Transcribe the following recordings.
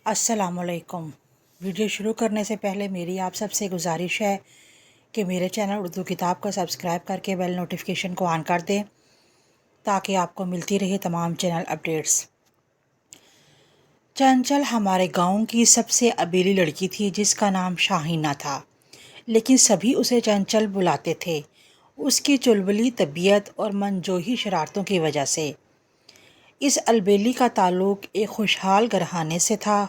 अस्सलाम वालेकुम। वीडियो शुरू करने से पहले मेरी आप सबसे गुजारिश है कि मेरे चैनल उर्दू किताब को सब्सक्राइब करके बेल नोटिफिकेशन को ऑन कर दें ताकि आपको मिलती रहे तमाम चैनल अपडेट्स। चंचल हमारे गांव की सबसे अबेली लड़की थी जिसका नाम शाहीना था, लेकिन सभी उसे चंचल बुलाते थे, उसकी चुलबुली तबीयत और मनजोही शरारतों की वजह से। इस अलबेली का ताल्लुक एक खुशहाल घराने से था।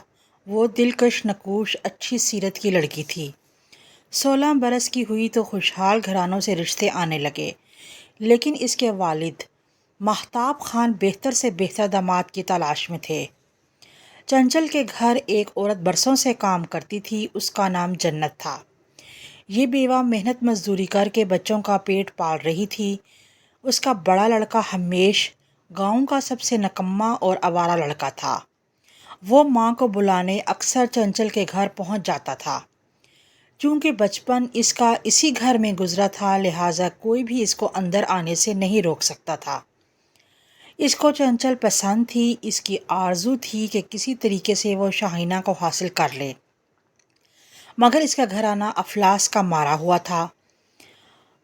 वो दिलकश नकूश अच्छी सीरत की लड़की थी। 16 बरस की हुई तो खुशहाल घरानों से रिश्ते आने लगे, लेकिन इसके वालिद महताब खान बेहतर से बेहतर दामाद की तलाश में थे। चंचल के घर एक औरत बरसों से काम करती थी, उसका नाम जन्नत था। ये बेवा मेहनत मजदूरी करके बच्चों का पेट पाल रही थी। उसका बड़ा लड़का हमेश गांव का सबसे निकम्मा और आवारा लड़का था। वो माँ को बुलाने अक्सर चंचल के घर पहुंच जाता था। चूंकि बचपन इसका इसी घर में गुजरा था, लिहाजा कोई भी इसको अंदर आने से नहीं रोक सकता था। इसको चंचल पसंद थी। इसकी आरजू थी कि किसी तरीके से वो शाहीना को हासिल कर ले, मगर इसका घराना अफलास का मारा हुआ था।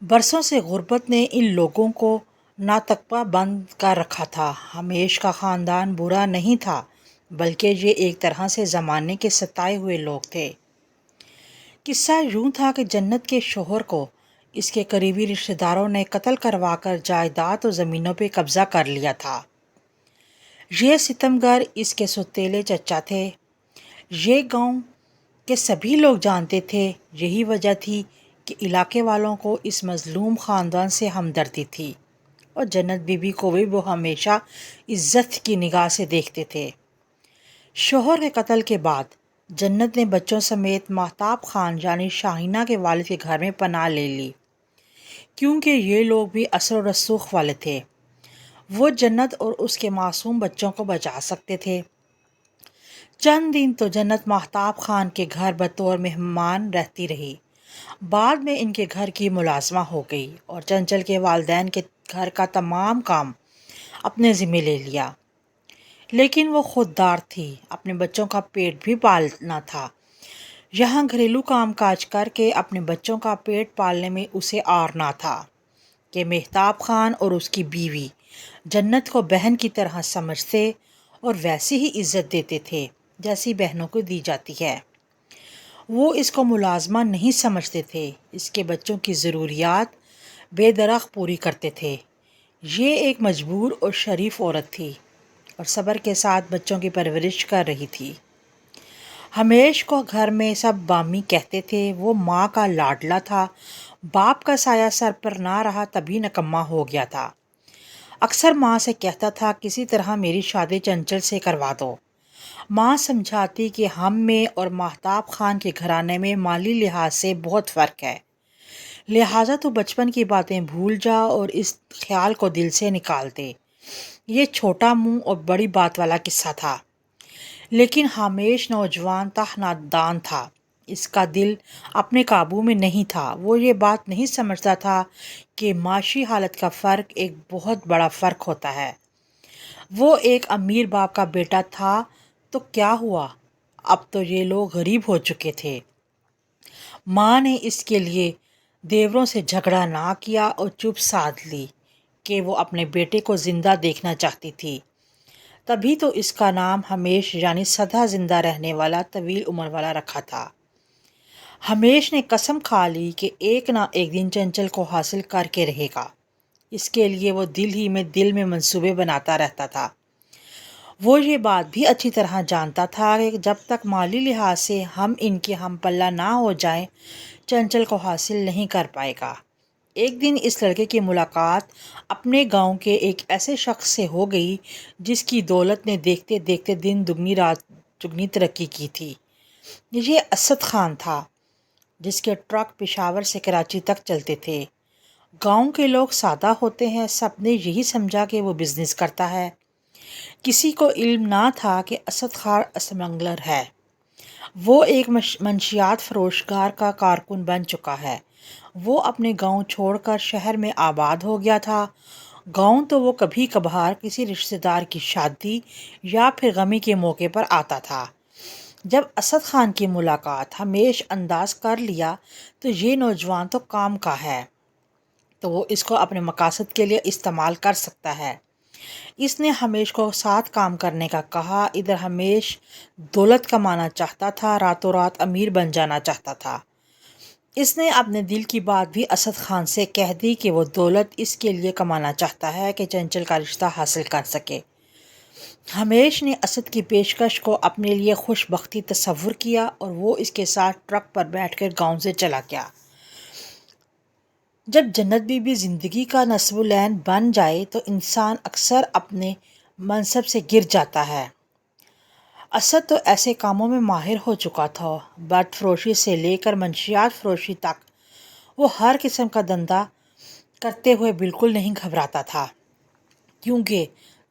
बरसों से गुर्बत ने इन लोगों को नातकपा बंद कर रखा था। हमेश का ख़ानदान बुरा नहीं था, बल्कि ये एक तरह से ज़माने के सताए हुए लोग थे। किस्सा यूं था कि जन्नत के शोहर को इसके करीबी रिश्तेदारों ने कत्ल करवाकर जायदाद और ज़मीनों पे कब्ज़ा कर लिया था। ये सितमगर इसके सौतेले चचा थे। ये गांव के सभी लोग जानते थे। यही वजह थी कि इलाके वालों को इस मज़लूम ख़ानदान से हमदर्दी थी, और जन्नत बीबी को भी वो हमेशा इज्जत की निगाह से देखते थे। शोहर के कत्ल के बाद जन्नत ने बच्चों समेत महताब खान यानी शाहीना के वालिद के घर में पनाह ले ली, क्योंकि ये लोग भी असर और रसूख वाले थे। वो जन्नत और उसके मासूम बच्चों को बचा सकते थे। चंद दिन तो जन्नत महताब खान के घर बतौर मेहमान रहती रही। बाद में इनके घर की मुलाजमा हो गई और चंचल के वालिदैन के घर का तमाम काम अपने ज़िम्मे ले लिया। लेकिन वो खुददार थी, अपने बच्चों का पेट भी पालना था। यहाँ घरेलू काम काज करके अपने बच्चों का पेट पालने में उसे आर ना था कि मेहताब खान और उसकी बीवी जन्नत को बहन की तरह समझते और वैसी ही इज्जत देते थे जैसी बहनों को दी जाती है। वो इसको मुलाजमा नहीं समझते थे, इसके बच्चों की ज़रूरियात बेदरख पूरी करते थे। ये एक मजबूर और शरीफ औरत थी और सब्र के साथ बच्चों की परवरिश कर रही थी। हमेश को घर में सब बामी कहते थे। वो माँ का लाडला था। बाप का साया सर पर ना रहा तभी निकम्मा हो गया था। अक्सर माँ से कहता था, किसी तरह मेरी शादी चंचल से करवा दो। माँ समझाती कि हम में और महताब खान के घराने में माली लिहाज से बहुत फ़र्क है, लिहाजा तो बचपन की बातें भूल जा और इस ख्याल को दिल से निकाल दे। ये छोटा मुंह और बड़ी बात वाला किस्सा था, लेकिन हमेश नौजवान था, नादान था। इसका दिल अपने काबू में नहीं था। वो ये बात नहीं समझता था कि माशी हालत का फ़र्क एक बहुत बड़ा फ़र्क होता है। वो एक अमीर बाप का बेटा था तो क्या हुआ, अब तो ये लोग गरीब हो चुके थे। माँ ने इसके लिए देवरों से झगड़ा ना किया और चुप साध ली कि वो अपने बेटे को ज़िंदा देखना चाहती थी। तभी तो इसका नाम हमेश यानी सदा ज़िंदा रहने वाला, तवील उम्र वाला रखा था। हमेश ने कसम खा ली कि एक ना एक दिन चंचल को हासिल करके रहेगा। इसके लिए वो दिल में मंसूबे बनाता रहता था। वो ये बात भी अच्छी तरह जानता था कि जब तक माली लिहाज से हम इनके हम पल्ला ना हो जाएं, चंचल को हासिल नहीं कर पाएगा। एक दिन इस लड़के की मुलाकात अपने गांव के एक ऐसे शख्स से हो गई जिसकी दौलत ने देखते देखते दिन दुगनी रात चुगनी तरक्की की थी। ये असद खान था, जिसके ट्रक पेशावर से कराची तक चलते थे। गांव के लोग सादा होते हैं, सबने यही समझा कि वो बिजनेस करता है। किसी को इल्म ना था कि असद खान स्मगलर है। वो एक मंशियात फरोशगार का कारकुन बन चुका है। वो अपने गांव छोड़कर शहर में आबाद हो गया था। गांव तो वो कभी कभार किसी रिश्तेदार की शादी या फिर गमी के मौके पर आता था। جب اسد خان کی ملاقات ہمیش انداز کر لیا تو یہ نوجوان تو کام کا ہے، تو وہ اس کو اپنے مقاصد کے لیے استعمال کر سکتا ہے۔ اس نے ہمیش کو ساتھ کام کرنے کا کہا۔ ادھر ہمیش دولت کمانا چاہتا تھا، راتوں رات امیر بن جانا چاہتا تھا۔ اس نے اپنے دل کی بات بھی اسد خان سے کہہ دی کہ وہ دولت اس کے لیے کمانا چاہتا ہے کہ چنچل کا رشتہ حاصل کر سکے۔ ہمیش نے اسد کی پیشکش کو اپنے لیے خوش بختی تصور کیا اور وہ اس کے ساتھ ٹرک پر بیٹھ کر گاؤں سے چلا گیا۔ جب جنت بی بی زندگی کا نصب العین بن جائے تو انسان اکثر اپنے منصب سے گر جاتا ہے۔ اسد تو ایسے کاموں میں ماہر ہو چکا تھا، برد فروشی سے لے کر منشیات فروشی تک وہ ہر قسم کا دھندا کرتے ہوئے بالکل نہیں گھبراتا تھا، کیونکہ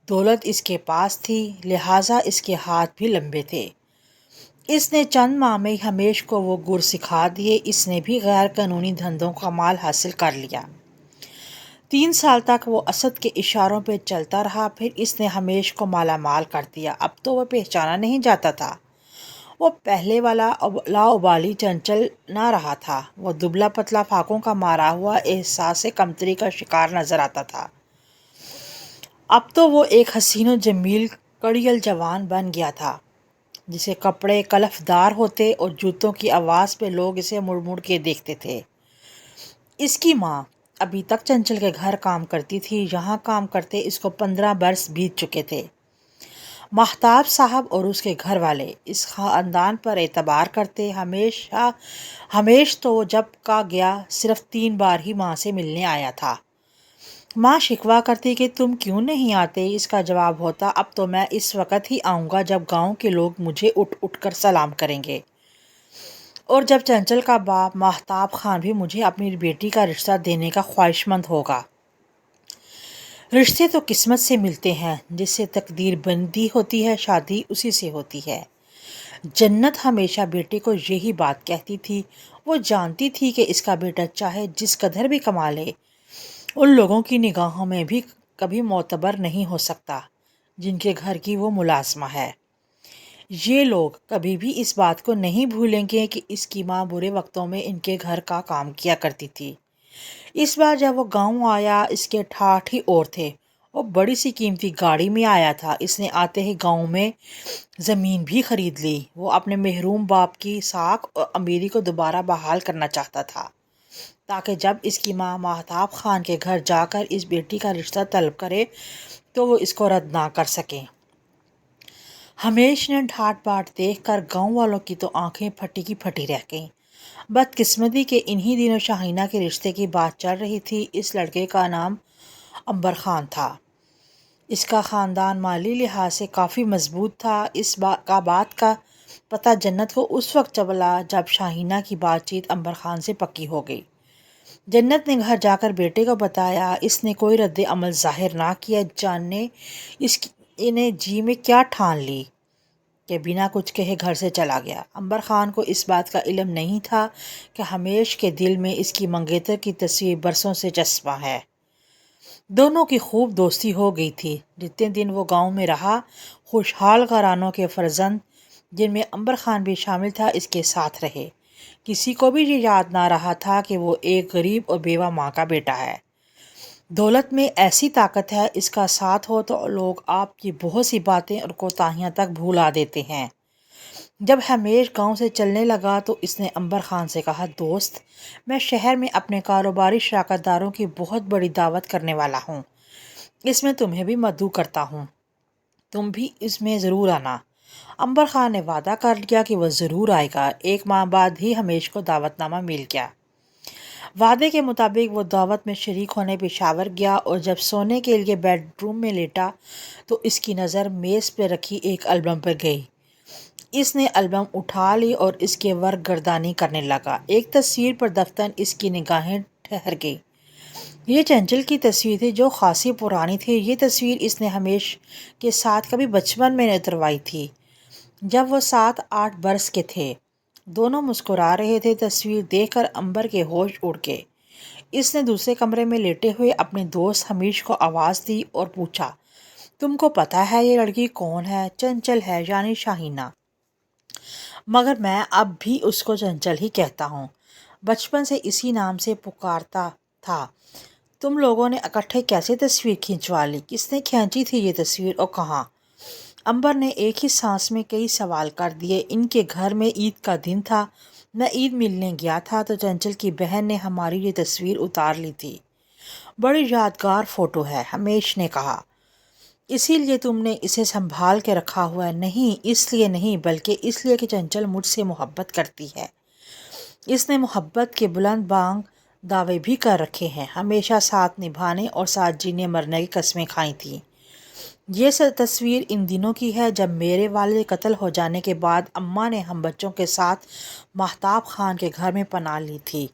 دولت اس کے پاس تھی، لہٰذا اس کے ہاتھ بھی لمبے تھے۔ اس نے چند ماہ میں ہمیش کو وہ گر سکھا دیے۔ اس نے بھی غیر قانونی دھندوں کا مال حاصل کر لیا۔ 3 سال تک وہ اسد کے اشاروں پہ چلتا رہا، پھر اس نے ہمیش کو مالا مال کر دیا۔ اب تو وہ پہچانا نہیں جاتا تھا۔ وہ پہلے والا لاابالی چنچل نہ رہا تھا، وہ دبلا پتلا فاقوں کا مارا ہوا احساس کمتری کا شکار نظر آتا تھا۔ اب تو وہ ایک حسین و جمیل کڑیل جوان بن گیا تھا، جسے کپڑے کلف دار ہوتے اور جوتوں کی آواز پہ لوگ اسے مڑ مڑ کے دیکھتے تھے۔ اس کی ماں ابھی تک چنچل کے گھر کام کرتی تھی۔ یہاں کام کرتے اس کو 15 برس بیت چکے تھے۔ ماہتاب صاحب اور اس کے گھر والے اس خاندان پر اعتبار کرتے۔ ہمیش تو وہ جب کا گیا صرف 3 بار ہی ماں سے ملنے آیا تھا۔ ماں شکوہ کرتی کہ تم کیوں نہیں آتے؟ اس کا جواب ہوتا، اب تو میں اس وقت ہی آؤں گا جب گاؤں کے لوگ مجھے اٹھ اٹھ کر سلام کریں گے، اور جب چنچل کا باپ ماہتاب خان بھی مجھے اپنی بیٹی کا رشتہ دینے کا خواہش مند ہوگا۔ رشتے تو قسمت سے ملتے ہیں، جس سے تقدیر بندی ہوتی ہے، شادی اسی سے ہوتی ہے۔ جنت ہمیشہ بیٹے کو یہی بات کہتی تھی۔ وہ جانتی تھی کہ اس کا بیٹا چاہے جس قدر بھی کما لے، ان لوگوں کی نگاہوں میں بھی کبھی معتبر نہیں ہو سکتا جن کے گھر کی وہ ملازمہ ہے۔ یہ لوگ کبھی بھی اس بات کو نہیں بھولیں گے کہ اس کی ماں برے وقتوں میں ان کے گھر کا کام کیا کرتی تھی۔ اس بار جب وہ گاؤں آیا، اس کے ٹھاٹھ ہی اور تھے۔ وہ بڑی سی قیمتی گاڑی میں آیا تھا۔ اس نے آتے ہی گاؤں میں زمین بھی خرید لی۔ وہ اپنے محروم باپ کی ساکھ اور امیری کو دوبارہ بحال کرنا چاہتا تھا، تاکہ جب اس کی ماں ماہتاب خان کے گھر جا کر اس بیٹی کا رشتہ طلب کرے تو وہ اس کو رد نہ کر سکیں۔ ہمیش نے ڈھاٹ باٹ دیکھ کر گاؤں والوں کی تو آنکھیں پھٹی کی پھٹی رہ گئیں۔ بدقسمتی کے انہی دنوں شاہینہ کے رشتے کی بات چل رہی تھی۔ اس لڑکے کا نام عنبر خان تھا۔ اس کا خاندان مالی لحاظ سے کافی مضبوط تھا۔ اس بات کا پتہ جنت کو اس وقت چلا جب شاہینہ کی بات چیت عنبر خان سے پکی ہو گئی۔ جنت نے گھر جا کر بیٹے کو بتایا۔ اس نے کوئی رد عمل ظاہر نہ کیا، جانے نے جی میں کیا ٹھان لی کہ بنا کچھ کہے گھر سے چلا گیا۔ عنبر خان کو اس بات کا علم نہیں تھا کہ ہمیش کے دل میں اس کی منگیتر کی تصویر برسوں سے چسپاں ہے۔ دونوں کی خوب دوستی ہو گئی تھی۔ جتنے دن وہ گاؤں میں رہا، خوشحال گھرانوں کے فرزند، جن میں عنبر خان بھی شامل تھا، اس کے ساتھ رہے۔ کسی کو بھی یہ یاد نہ رہا تھا کہ وہ ایک غریب اور بیوہ ماں کا بیٹا ہے۔ دولت میں ایسی طاقت ہے، اس کا ساتھ ہو تو لوگ آپ کی بہت سی باتیں اور کوتاہیاں تک بھلا دیتے ہیں۔ جب ہمیش گاؤں سے چلنے لگا تو اس نے عنبر خان سے کہا، دوست، میں شہر میں اپنے کاروباری شراکت داروں کی بہت بڑی دعوت کرنے والا ہوں۔ اس میں تمہیں بھی مدعو کرتا ہوں، تم بھی اس میں ضرور آنا۔ عنبر خان نے وعدہ کر لیا کہ وہ ضرور آئے گا۔ 1 ماہ بعد ہی ہمیش کو دعوت نامہ مل گیا۔ وعدے کے مطابق وہ دعوت میں شریک ہونے پشاور گیا، اور جب سونے کے لیے بیڈ روم میں لیٹا تو اس کی نظر میز پہ رکھی ایک البم پر گئی۔ اس نے البم اٹھا لی اور اس کے ورق گردانی کرنے لگا۔ ایک تصویر پر دفتن اس کی نگاہیں ٹھہر گئی۔ یہ چنچل کی تصویر تھی، جو خاصی پرانی تھی۔ یہ تصویر اس نے ہمیش کے ساتھ کبھی بچپن میں اتروائی تھی، جب وہ 7-8 برس کے تھے۔ دونوں مسکرا رہے تھے۔ تصویر دیکھ کر عنبر کے ہوش اڑ گئے۔ اس نے دوسرے کمرے میں لیٹے ہوئے اپنے دوست ہمیش کو آواز دی اور پوچھا، تم کو پتہ ہے یہ لڑکی کون ہے؟ چنچل ہے، یعنی شاہینہ۔ मगर मैं अब भी उसको चंचल ही कहता हूँ। बचपन से इसी नाम से पुकारता था। तुम लोगों ने इकट्ठे कैसे तस्वीर खिंचवा ली? किसने खींची थी ये तस्वीर और कहाँ? अंबर ने एक ही सांस में कई सवाल कर दिए। इनके घर में ईद का दिन था। मैं ईद मिलने गया था तो चंचल की बहन ने हमारी ये तस्वीर उतार ली थी। बड़ी यादगार फ़ोटो है, हमेश ने कहा। इसीलिए तुमने इसे संभाल के रखा हुआ है? नहीं, इसलिए नहीं, बल्कि इसलिए कि चंचल मुझसे मोहब्बत करती है। इसने मोहब्बत के बुलंद बांग दावे भी कर रखे हैं। हमेशा साथ निभाने और साथ जीने मरने की कस्में खाई थी। ये तस्वीर इन दिनों की है जब मेरे वालिद कत्ल हो जाने के बाद अम्मा ने हम बच्चों के साथ महताब खान के घर में पनाह ली थी।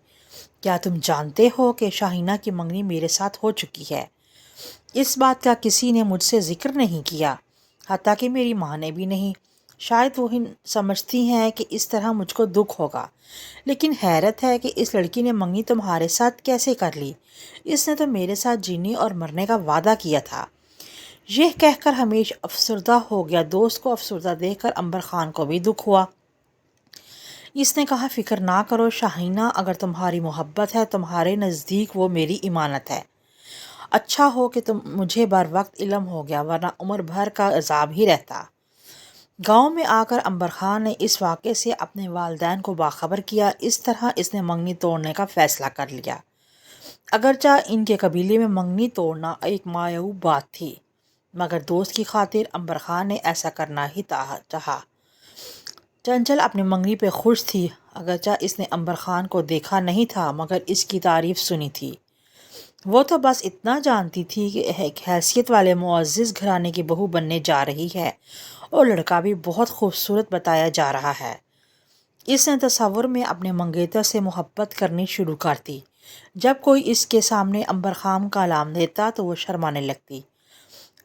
क्या तुम जानते हो कि शाहीना की मंगनी मेरे साथ हो चुकी है? इस बात का किसी ने मुझसे जिक्र नहीं किया, हत्ता कि मेरी माँ ने भी नहीं। शायद वो ही समझती हैं कि इस तरह मुझको दुख होगा। लेकिन हैरत है कि इस लड़की ने मंगनी तुम्हारे साथ कैसे कर ली? इसने तो मेरे साथ जीने और मरने का वादा किया था। यह कहकर हमेश अफसरदा हो गया। दोस्त को अफसरदा देखकर अंबर खान को भी दुख हुआ। इसने कहा, फिक्र ना करो शाहीना, अगर तुम्हारी मोहब्बत है तुम्हारे नज़दीक वो मेरी इमानत है। अच्छा हो कि तुम मुझे बर वक्त इल्म हो गया, वरना उम्र भर का अजाब ही रहता। गांव में आकर अंबर खान ने इस वाक़े से अपने वालिदैन को बाखबर किया। इस तरह इसने मंगनी तोड़ने का फ़ैसला कर लिया। अगरचा इनके कबीले में मंगनी तोड़ना एक मायूब बात थी, मगर दोस्त की खातिर अंबर खान ने ऐसा करना ही चाहा। चंचल अपनी मंगनी पे खुश थी। अगरचा इसने अंबर खान को देखा नहीं था, मगर इसकी तारीफ़ सुनी थी। वो तो बस इतना जानती थी कि एक हैसियत वाले मुअज़्ज़िज़ घराने की बहू बनने जा रही है और लड़का भी बहुत खूबसूरत बताया जा रहा है। इसने तसव्वुर में अपने मंगेतर से मोहब्बत करनी शुरू कर दी। जब कोई इसके सामने अंबर खान का नाम लेता तो वो शर्माने लगती।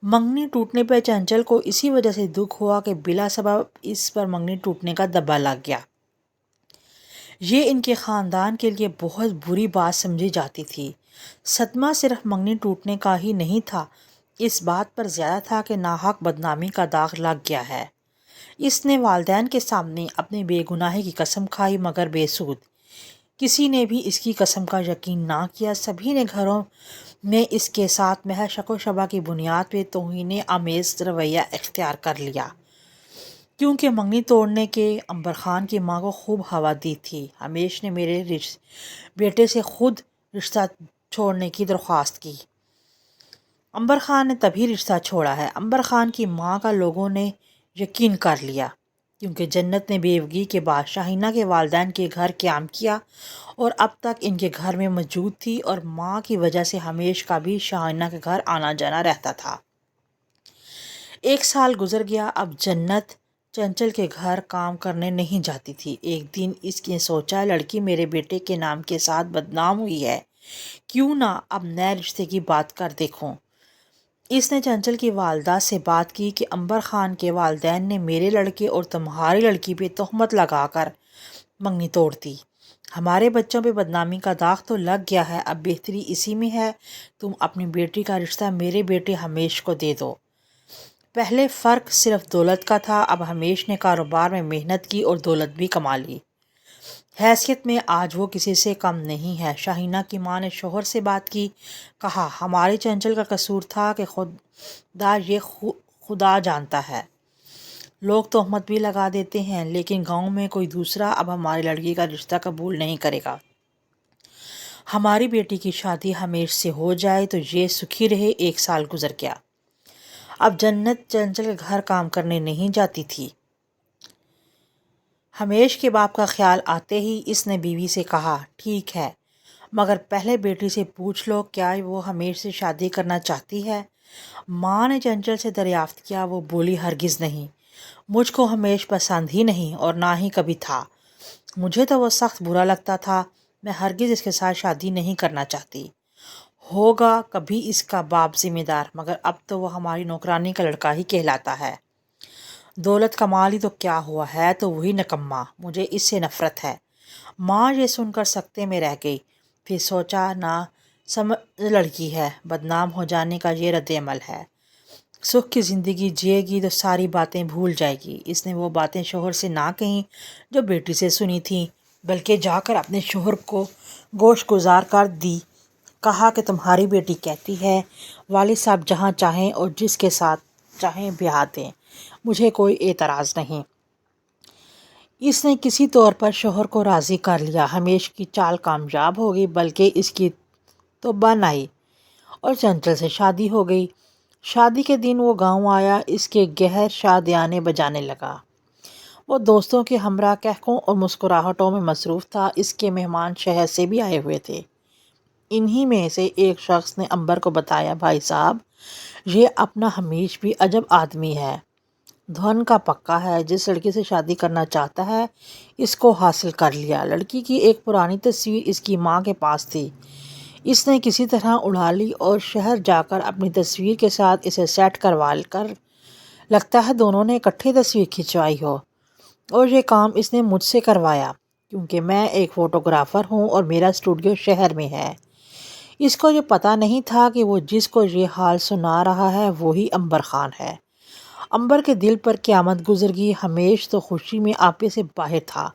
मंगनी टूटने पर चंचल को इसी वजह से दुख हुआ कि बिला सबब इस पर मंगनी टूटने का दब्बा लग गया। ये इनके ख़ानदान के लिए बहुत बुरी बात समझी जाती थी। सदमा सिर्फ मंगनी टूटने का ही नहीं था, इस बात पर ज़्यादा था कि नाहक बदनामी का दाग लग गया है। इसने वालिदैन के सामने अपने बेगुनाही की कसम खाई, मगर बेसूद। किसी ने भी इसकी कसम का यकीन ना किया। सभी ने घरों में इसके साथ महज शको शबा की बुनियाद पर तौहीन आमेज़ रवैया इख्तियार कर लिया। क्योंकि मंगनी तोड़ने के अंबर खान की माँ को खूब हवा दी थी। हमेश ने मेरे बेटे से खुद रिश्ता छोड़ने की दरख्वास्त की। अंबर खान ने तभी रिश्ता छोड़ा है। अंबर खान की माँ का लोगों ने यकीन कर लिया, क्योंकि जन्नत ने बेवगी के बाद शाहीना के वालिदैन के घर क़याम किया और अब तक इनके घर में मौजूद थी, और माँ की वजह से हमेश का भी शाहीना के घर आना जाना रहता था। 1 साल गुजर गया। अब जन्नत चंचल के घर काम करने नहीं जाती थी। एक दिन इसने सोचा, लड़की मेरे बेटे के नाम के साथ बदनाम हुई है, क्यों ना अब नए रिश्ते की बात कर देखूं। इसने चंचल की वालदा से बात की कि अंबर खान के वालिदैन ने मेरे लड़के और तुम्हारी लड़की पे तोहमत लगाकर मंगनी तोड़ दी। हमारे बच्चों पे बदनामी का दाग तो लग गया है। अब बेहतरी इसी में है, तुम अपनी बेटी का रिश्ता मेरे बेटे हमेश को दे दो। पहले फ़र्क सिर्फ दौलत का था, अब हमेश ने कारोबार में मेहनत की और दौलत भी कमा ली। हैसियत में आज वो किसी से कम नहीं है। शाहीना की माँ ने शोहर से बात की। कहा, हमारे चंचल का कसूर था कि खुदा जानता है। लोग तोहमत भी लगा देते हैं, लेकिन गांव में कोई दूसरा अब हमारी लड़की का रिश्ता कबूल नहीं करेगा। हमारी बेटी की शादी हमेश से हो जाए तो ये सुखी रहे। 1 साल गुजर गया। अब जन्नत चंचल के घर काम करने नहीं जाती थी। हमेश के बाप का ख्याल आते ही इसने बीवी से कहा, ठीक है, मगर पहले बेटी से पूछ लो क्या वो हमेश से शादी करना चाहती है। माँ ने चंचल से दरियाफ्त किया। वो बोली, हरगिज़ नहीं, मुझको हमेश पसंद ही नहीं और ना ही कभी था। मुझे तो वो सख्त बुरा लगता था। मैं हरगिज़ इसके साथ शादी नहीं करना चाहती। होगा कभी इसका बाप जिम्मेदार, मगर अब तो वो हमारी नौकरानी का लड़का ही कहलाता है। दौलत कमा ली तो क्या हुआ, है तो वही निकम्मा। मुझे इससे नफ़रत है। माँ ये सुनकर सकते में रह गई। फिर सोचा, ना समझ लड़की है, बदनाम हो जाने का ये रद्द अमल है। سکھ کی زندگی جیے گی تو ساری باتیں بھول جائے گی۔ اس نے وہ باتیں شوہر سے نہ کہیں جو بیٹی سے سنی تھیں، بلکہ جا کر اپنے شوہر کو گوش گزار کر دی۔ کہا کہ تمہاری بیٹی کہتی ہے والد صاحب جہاں چاہیں اور جس کے ساتھ چاہیں بیاہ دیں، مجھے کوئی اعتراض نہیں۔ اس نے کسی طور پر شوہر کو راضی کر لیا۔ ہمیش کی چال کامیاب ہو گئی، بلکہ اس کی تو بن آئی اور چنچل سے شادی ہو گئی۔ شادی کے دن وہ گاؤں آیا، اس کے گہر شادیانے بجانے لگا۔ وہ دوستوں کے ہمراہ کہکوں اور مسکراہٹوں میں مصروف تھا۔ اس کے مہمان شہر سے بھی آئے ہوئے تھے۔ انہی میں سے ایک شخص نے امبر کو بتایا، بھائی صاحب، یہ اپنا ہمیش بھی عجب آدمی ہے، دھن کا پکا ہے، جس لڑکی سے شادی کرنا چاہتا ہے اس کو حاصل کر لیا۔ لڑکی کی ایک پرانی تصویر اس کی ماں کے پاس تھی، اس نے کسی طرح اڑا لی اور شہر جا کر اپنی تصویر کے ساتھ اسے سیٹ کروا کر، لگتا ہے دونوں نے اکٹھے تصویر کھنچوائی ہو، اور یہ کام اس نے مجھ سے کروایا کیونکہ میں ایک فوٹوگرافر ہوں اور میرا اسٹوڈیو شہر میں ہے۔ اس کو یہ پتہ نہیں تھا کہ وہ جس کو یہ حال سنا رہا ہے وہی امبر خان ہے۔ امبر کے دل پر قیامت گزر گئی۔ ہمیش تو خوشی میں آپے سے باہر تھا۔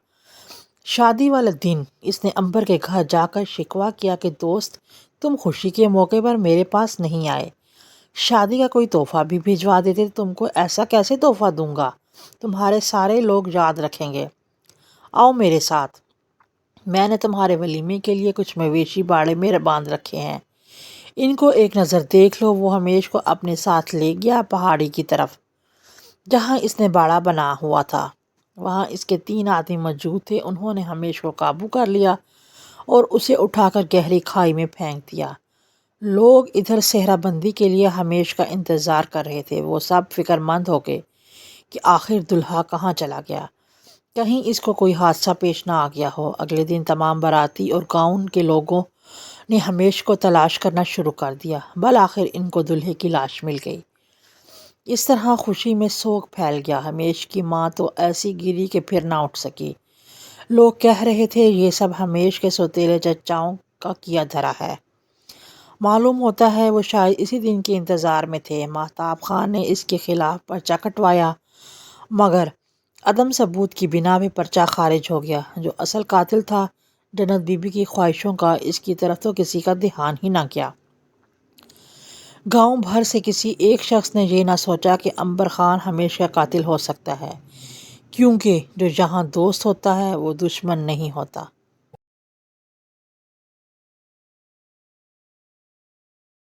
شادی والے دن اس نے امبر کے گھر جا کر شکوہ کیا کہ دوست، تم خوشی کے موقع پر میرے پاس نہیں آئے، شادی کا کوئی تحفہ بھی بھجوا دیتے، تم کو ایسا کیسے تحفہ دوں گا، تمہارے سارے لوگ یاد رکھیں گے۔ آؤ میرے ساتھ، میں نے تمہارے ولیمے کے لیے کچھ مویشی باڑے میں باندھ رکھے ہیں، ان کو ایک نظر دیکھ لو۔ وہ ہمیش کو اپنے ساتھ لے گیا پہاڑی کی طرف جہاں اس نے باڑا بنا ہوا تھا۔ وہاں اس کے 3 آدمی موجود تھے۔ انہوں نے ہمیش کو قابو کر لیا اور اسے اٹھا کر گہری کھائی میں پھینک دیا۔ لوگ ادھر صحرا بندی کے لیے ہمیش کا انتظار کر رہے تھے۔ وہ سب فکر مند ہو گئے کہ آخر دلہا کہاں چلا گیا، کہیں اس کو کوئی حادثہ پیش نہ آ گیا ہو۔ اگلے دن تمام باراتی اور گاؤں کے لوگوں نے ہمیش کو تلاش کرنا شروع کر دیا۔ بالآخر ان کو دلہے کی لاش مل گئی۔ اس طرح خوشی میں سوگ پھیل گیا۔ ہمیش کی ماں تو ایسی گری کہ پھر نہ اٹھ سکی۔ لوگ کہہ رہے تھے یہ سب ہمیش کے سوتیلے چچاؤں کا کیا دھرا ہے۔ معلوم ہوتا ہے وہ شاید اسی دن کے انتظار میں تھے۔ مہتاب خان نے اس کے خلاف پرچہ کٹوایا، مگر عدم ثبوت کی بنا پہ پرچہ خارج ہو گیا۔ جو اصل قاتل تھا جنت بی بی کی خواہشوں کا، اس کی طرف تو کسی کا دھیان ہی نہ کیا۔ گاؤں بھر سے کسی ایک شخص نے یہ نہ سوچا کہ امبر خان ہمیش کا قاتل ہو سکتا ہے، کیونکہ جو جہاں دوست ہوتا ہے وہ دشمن نہیں ہوتا۔